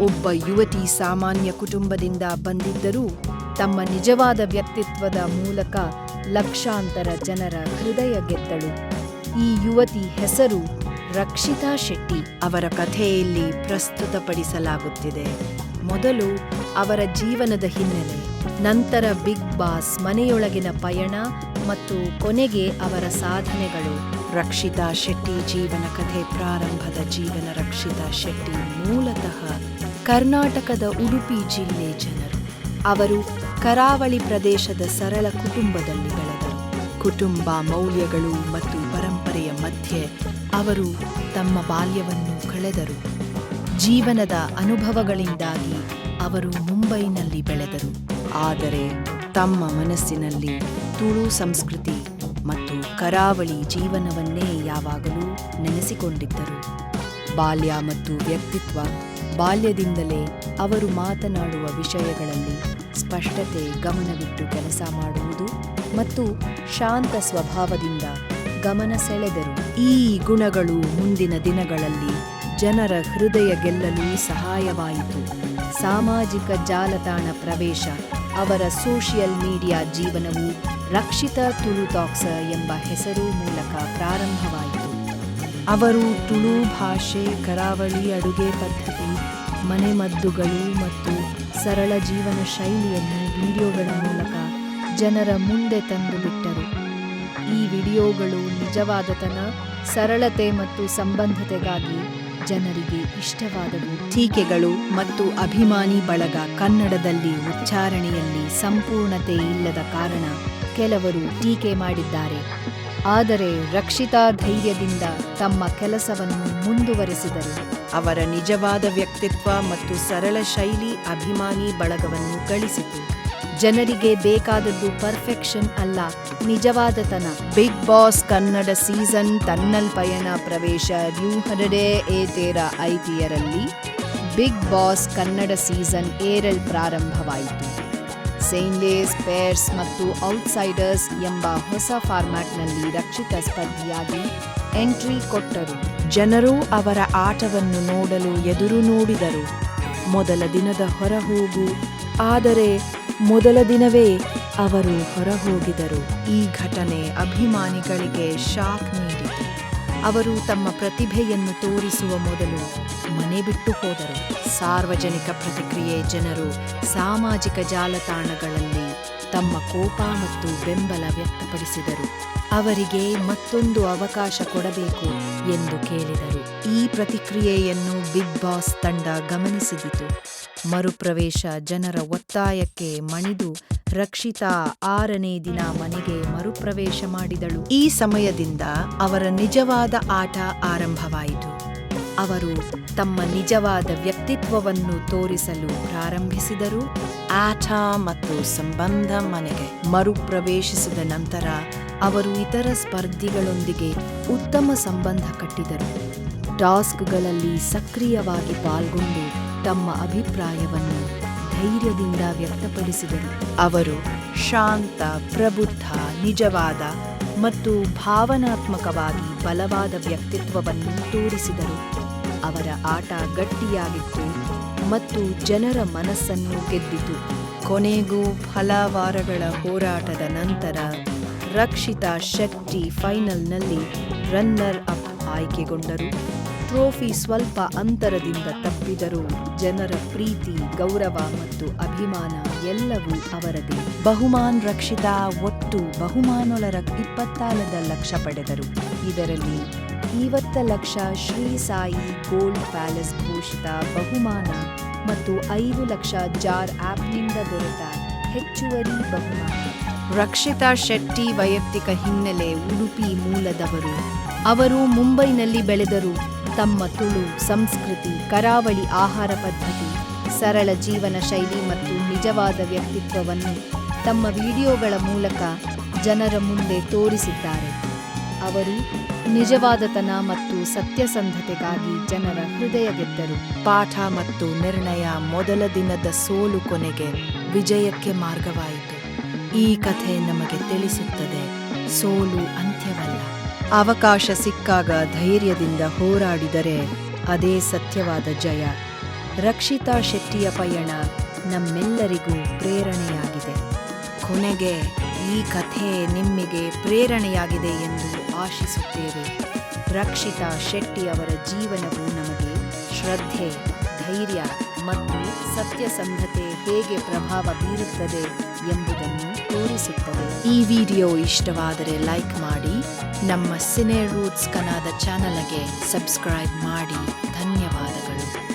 ಒಬ್ಬ ಯುವತಿ ಸಾಮಾನ್ಯ ಕುಟುಂಬದಿಂದ ಬಂದಿದ್ದರೂ ತಮ್ಮ ನಿಜವಾದ ವ್ಯಕ್ತಿತ್ವದ ಮೂಲಕ ಲಕ್ಷಾಂತರ ಜನರ ಹೃದಯ ಗೆದ್ದಳು. ಈ ಯುವತಿ ಹೆಸರು ರಕ್ಷಿತಾ ಶೆಟ್ಟಿ. ಅವರ ಕಥೆಯಲ್ಲಿ ಪ್ರಸ್ತುತಪಡಿಸಲಾಗುತ್ತಿದೆ. ಮೊದಲು ಅವರ ಜೀವನದ ಹಿನ್ನೆಲೆ, ನಂತರ ಬಿಗ್ ಬಾಸ್ ಮನೆಯೊಳಗಿನ ಪಯಣ ಮತ್ತು ಕೊನೆಗೆ ಅವರ ಸಾಧನೆಗಳು. ರಕ್ಷಿತಾ ಶೆಟ್ಟಿ ಜೀವನ ಕಥೆ. ಪ್ರಾರಂಭದ ಜೀವನ. ರಕ್ಷಿತಾ ಶೆಟ್ಟಿ ಮೂಲತಃ ಕರ್ನಾಟಕದ ಉಡುಪಿ ಜಿಲ್ಲೆ ಜನರು. ಅವರು ಕರಾವಳಿ ಪ್ರದೇಶದ ಸರಳ ಕುಟುಂಬದಲ್ಲಿ ಬೆಳೆದರು. ಕುಟುಂಬ ಮೌಲ್ಯಗಳು ಮತ್ತು ಪರಂಪರೆಯ ಮಧ್ಯೆ ಅವರು ತಮ್ಮ ಬಾಲ್ಯವನ್ನು ಕಳೆದರು. ಜೀವನದ ಅನುಭವಗಳಿಂದಾಗಿ ಅವರು ಮುಂಬೈನಲ್ಲಿ ಬೆಳೆದರು. ಆದರೆ ತಮ್ಮ ಮನಸ್ಸಿನಲ್ಲಿ ತುಳು ಸಂಸ್ಕೃತಿ ಮತ್ತು ಕರಾವಳಿ ಜೀವನವನ್ನೇ ಯಾವಾಗಲೂ ನೆನೆಸಿಕೊಂಡಿದ್ದರು. ಬಾಲ್ಯ ಮತ್ತು ವ್ಯಕ್ತಿತ್ವ. ಬಾಲ್ಯದಿಂದಲೇ ಅವರು ಮಾತನಾಡುವ ವಿಷಯಗಳಲ್ಲಿ ಸ್ಪಷ್ಟತೆ, ಗಮನವಿಟ್ಟು ಕೆಲಸ ಮಾಡುವುದು ಮತ್ತು ಶಾಂತ ಸ್ವಭಾವದಿಂದ ಗಮನ ಸೆಳೆದರು. ಈ ಗುಣಗಳು ಮುಂದಿನ ದಿನಗಳಲ್ಲಿ ಜನರ ಹೃದಯ ಗೆಲ್ಲಲು ಸಹಾಯವಾಯಿತು. ಸಾಮಾಜಿಕ ಜಾಲತಾಣ ಪ್ರವೇಶ. ಅವರ ಸೋಷಿಯಲ್ ಮೀಡಿಯಾ ಜೀವನವು ರಕ್ಷಿತಾ ತುಳು ಟಾಕ್ಸ್ ಎಂಬ ಹೆಸರು ಮೂಲಕ ಪ್ರಾರಂಭವಾಯಿತು. ಅವರು ತುಳು ಭಾಷೆ, ಕರಾವಳಿ ಅಡುಗೆ ಪದ್ಧತಿ, ಮನೆಮದ್ದುಗಳು ಮತ್ತು ಸರಳ ಜೀವನ ಶೈಲಿಯನ್ನು ವಿಡಿಯೋಗಳ ಮೂಲಕ ಜನರ ಮುಂದೆ ತಂದು ಬಿಟ್ಟರು. ಈ ವಿಡಿಯೋಗಳು ನಿಜವಾದತನ, ಸರಳತೆ ಮತ್ತು ಸಂಬಂಧತೆಗಾಗಿ ಜನರಿಗೆ ಇಷ್ಟವಾದವು. ಟೀಕೆಗಳು ಮತ್ತು ಅಭಿಮಾನಿ ಬಳಗ. ಕನ್ನಡದಲ್ಲಿ ಉಚ್ಚಾರಣೆಯಲ್ಲಿ ಸಂಪೂರ್ಣತೆ ಇಲ್ಲದ ಕಾರಣ ಕೆಲವರು ಟೀಕೆ ಮಾಡಿದ್ದಾರೆ. ಆದರೆ ರಕ್ಷಿತಾ ಧೈರ್ಯದಿಂದ ತಮ್ಮ ಕೆಲಸವನ್ನು ಮುಂದುವರೆಸಿದರು. ಅವರ ನಿಜವಾದ ವ್ಯಕ್ತಿತ್ವ ಮತ್ತು ಸರಳ ಶೈಲಿ ಅಭಿಮಾನಿ ಬಳಗವನ್ನು ಗಳಿಸಿತು. ಜನರಿಗೆ ಬೇಕಾದದ್ದು ಪರ್ಫೆಕ್ಷನ್ ಅಲ್ಲ, ನಿಜವಾದತನ. ಬಿಗ್ ಬಾಸ್ ಕನ್ನಡ ಸೀಸನ್ ತನ್ನಲ್ ಪಯಣ ಪ್ರವೇಶ 2025ರಲ್ಲಿ ಬಿಗ್ ಬಾಸ್ ಕನ್ನಡ ಸೀಸನ್ 7 ಪ್ರಾರಂಭವಾಯಿತು. ಸೇನ್ಲೇಸ್, ಪೇರ್ಸ್ ಮತ್ತು ಔಟ್ಸೈಡರ್ಸ್ ಎಂಬ ಹೊಸ ಫಾರ್ಮ್ಯಾಟ್ನಲ್ಲಿ ರಕ್ಷಿತಾ ಸ್ಪರ್ಧಿಯಾಗಿ ಎಂಟ್ರಿ ಕೊಟ್ಟರು. ಜನರು ಅವರ ಆಟವನ್ನು ನೋಡಲು ಎದುರು ನೋಡಿದರು. ಮೊದಲ ದಿನದ ಹೊರಹೋಗು. ಆದರೆ ಮೊದಲ ದಿನವೇ ಅವರು ಹೊರಹೋಗಿದರು. ಈ ಘಟನೆ ಅಭಿಮಾನಿಗಳಿಗೆ ಶಾಕ್ ನೀಡಿತು. ಅವರು ತಮ್ಮ ಪ್ರತಿಭೆಯನ್ನು ತೋರಿಸುವ ಮೊದಲು ಮನೆ ಬಿಟ್ಟು ಹೋದರು. ಸಾರ್ವಜನಿಕ ಪ್ರತಿಕ್ರಿಯೆ. ಜನರು ಸಾಮಾಜಿಕ ಜಾಲತಾಣಗಳಲ್ಲಿ ತಮ್ಮ ಕೋಪ ಮತ್ತು ಬೆಂಬಲ ವ್ಯಕ್ತಪಡಿಸಿದರು. ಅವರಿಗೆ ಮತ್ತೊಂದು ಅವಕಾಶ ಕೊಡಬೇಕು ಎಂದು ಕೇಳಿದರು. ಈ ಪ್ರತಿಕ್ರಿಯೆಯನ್ನು ಬಿಗ್ ಬಾಸ್ ತಂಡ ಗಮನಿಸಿದಿತು. ಮರುಪ್ರವೇಶ. ಜನರ ಒತ್ತಾಯಕ್ಕೆ ಮಣಿದು ರಕ್ಷಿತಾ 6ನೇ ದಿನ ಮನೆಗೆ ಮರುಪ್ರವೇಶ ಮಾಡಿದಳು. ಈ ಸಮಯದಿಂದ ಅವರ ನಿಜವಾದ ಆಟ ಆರಂಭವಾಯಿತು. ಅವರು ತಮ್ಮ ನಿಜವಾದ ವ್ಯಕ್ತಿತ್ವವನ್ನು ತೋರಿಸಲು ಪ್ರಾರಂಭಿಸಿದರು. ಆಟ ಮತ್ತು ಸಂಬಂಧ. ಮನೆಗೆ ಮರುಪ್ರವೇಶಿಸಿದ ನಂತರ ಅವರು ಇತರ ಸ್ಪರ್ಧಿಗಳೊಂದಿಗೆ ಉತ್ತಮ ಸಂಬಂಧ ಕಟ್ಟಿದರು. ಟಾಸ್ಕ್ಗಳಲ್ಲಿ ಸಕ್ರಿಯವಾಗಿ ಪಾಲ್ಗೊಂಡು ತಮ್ಮ ಅಭಿಪ್ರಾಯವನ್ನು ಧೈರ್ಯದಿಂದ ವ್ಯಕ್ತಪಡಿಸಿದರು. ಅವರು ಶಾಂತ, ಪ್ರಬುದ್ಧ, ನಿಜವಾದ ಮತ್ತು ಭಾವನಾತ್ಮಕವಾಗಿ ಬಲವಾದ ವ್ಯಕ್ತಿತ್ವವನ್ನು ತೋರಿಸಿದರು. ಅವರ ಆಟ ಗಟ್ಟಿಯಾಗಿತ್ತು ಮತ್ತು ಜನರ ಮನಸ್ಸನ್ನು ಗೆದ್ದಿತು. ಕೊನೆಗೂ ಹಲವಾರುಗಳ ಹೋರಾಟದ ನಂತರ ರಕ್ಷಿತಾ ಶೆಟ್ಟಿ ಫೈನಲ್ನಲ್ಲಿ ರನ್ನರ್ ಅಪ್ ಆಯ್ಕೆಗೊಂಡರು. ಟ್ರೋಫಿ ಸ್ವಲ್ಪ ಅಂತರದಿಂದ ತಪ್ಪಿದರೂ ಜನರ ಪ್ರೀತಿ, ಗೌರವ ಮತ್ತು ಅಭಿಮಾನ ಎಲ್ಲವೂ ಅವರದೇ. ಬಹುಮಾನ. ರಕ್ಷಿತಾ ಒಟ್ಟು ಬಹುಮಾನೊಳರ 24 ಲಕ್ಷ ಪಡೆದರು. ಇದರಲ್ಲಿ 20 ಲಕ್ಷ ಶ್ರೀ ಸಾಯಿ ಗೋಲ್ಡ್ ಪ್ಯಾಲೇಸ್ ಘೋಷಿತ ಬಹುಮಾನ ಮತ್ತು 5 ಲಕ್ಷ ಜಾರ್ ಆಪ್ನಿಂದ ದೊರೆತ ಹೆಚ್ಚುವರಿ ಬಹುಮಾನ. ರಕ್ಷಿತಾ ಶೆಟ್ಟಿ ವೈಯಕ್ತಿಕ ಹಿನ್ನೆಲೆ. ಉಡುಪಿ ಮೂಲದವರು. ಅವರು ಮುಂಬೈನಲ್ಲಿ ಬೆಳೆದರು. ತಮ್ಮ ತುಳು ಸಂಸ್ಕೃತಿ, ಕರಾವಳಿ ಆಹಾರ ಪದ್ಧತಿ, ಸರಳ ಜೀವನ ಶೈಲಿ ಮತ್ತು ನಿಜವಾದ ವ್ಯಕ್ತಿತ್ವವನ್ನು ತಮ್ಮ ವಿಡಿಯೋಗಳ ಮೂಲಕ ಜನರ ಮುಂದೆ ತೋರಿಸಿದ್ದಾರೆ. ಅವರು ನಿಜವಾದತನ ಮತ್ತು ಸತ್ಯಸಂಧತೆಗಾಗಿ ಜನರ ಹೃದಯ ಗೆದ್ದರು. ಪಾಠ ಮತ್ತು ನಿರ್ಣಯ. ಮೊದಲ ದಿನದ ಸೋಲು ಕೊನೆಗೆ ವಿಜಯಕ್ಕೆ ಮಾರ್ಗವಾಯಿತು. ಈ ಕಥೆ ನಮಗೆ ತಿಳಿಸುತ್ತದೆ, ಸೋಲು ಅಂತ್ಯವಲ್ಲ. ಅವಕಾಶ ಸಿಕ್ಕಾಗ ಧೈರ್ಯದಿಂದ ಹೋರಾಡಿದರೆ ಅದೇ ಸತ್ಯವಾದ ಜಯ. ರಕ್ಷಿತಾ ಶೆಟ್ಟಿಯ ಪಯಣ ನಮ್ಮೆಲ್ಲರಿಗೂ ಪ್ರೇರಣೆಯಾಗಿದೆ. ಕೊನೆಗೆ ಈ ಕಥೆ ನಿಮಗೆ ಪ್ರೇರಣೆಯಾಗಿದೆ ಎಂದು ಆಶಿಸುತ್ತೇವೆ. ರಕ್ಷಿತಾ ಶೆಟ್ಟಿ ಅವರ ಜೀವನವು ನಮಗೆ ಶ್ರದ್ಧೆ, ಧೈರ್ಯ ಮತ್ತು ಸತ್ಯಸಂಧತೆ ಹೇಗೆ ಪ್ರಭಾವ ಬೀರುತ್ತದೆ ಎಂಬುದನ್ನು ತೋರಿಸುತ್ತದೆ. ಈ ವಿಡಿಯೋ ಇಷ್ಟವಾದರೆ ಲೈಕ್ ಮಾಡಿ, ನಮ್ಮ ಸಿನೆ ರೂಟ್ಸ್ ಕನ್ನಡ ಚಾನಲ್ಗೆ ಸಬ್ಸ್ಕ್ರೈಬ್ ಮಾಡಿ. ಧನ್ಯವಾದಗಳು.